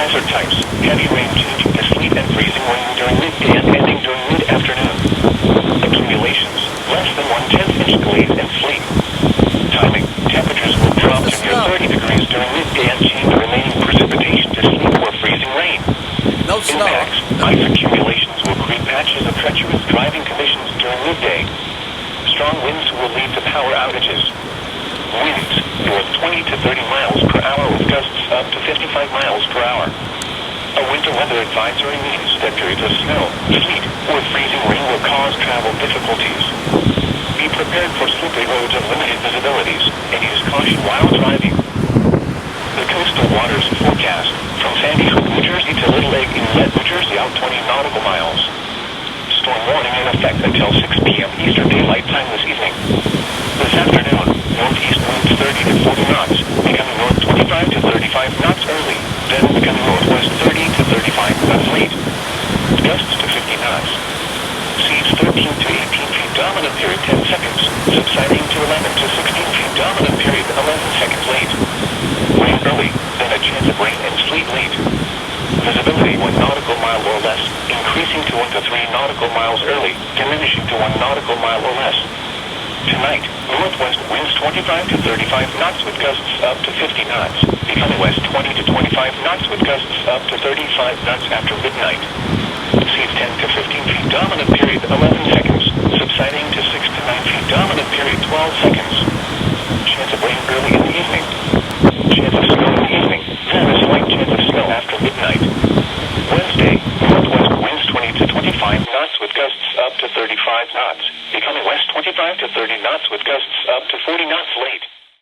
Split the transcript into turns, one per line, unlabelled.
Hazard types: heavy rain changing to sleet and freezing rain during midday and ending during mid-afternoon. Accumulations: less than 1/10 inch glaze and sleet. Timing: temperatures will drop to near 30 degrees during midday and change the remaining precipitation to sleet or freezing rain.
No snow.
Impacts: ice accumulations will create patches of treacherous driving conditions during midday. Strong winds will lead to power outages. Winds north 20 to 30 miles per hour with gusts up to 55 miles per hour. A winter weather advisory means that periods of snow, sleet, or freezing rain will cause travel difficulties. Be prepared for slippery roads and limited visibilities, and use caution while driving. The coastal waters forecast: from Sandy Hook, New Jersey to Little Lake Inlet, New Jersey, out 20 nautical miles. Storm warning in effect until 6 p.m. Eastern Daylight Time this evening. This afternoon, northeast winds 30 to 40 knots, becoming north 25 to 35 knots early, then becoming northwest 30 to 35 knots late. Gusts to 50 knots. Seas 13 to 18 feet, dominant period 10 seconds, subsiding to 11 to 16 feet, dominant period 11 seconds late. Rain early, then a chance of rain and sleet late. Visibility 1 nautical mile or less, increasing to 1 to 3 nautical miles early, diminishing to 1 nautical mile or less. Tonight, northwest winds 25 to 35 knots with gusts up to 50 knots, becoming west 20 to 25 knots with gusts up to 35 knots after midnight. Seas 10 to 15 feet, dominant period 11 seconds, subsiding to 6 to 9 feet, dominant period 12 seconds.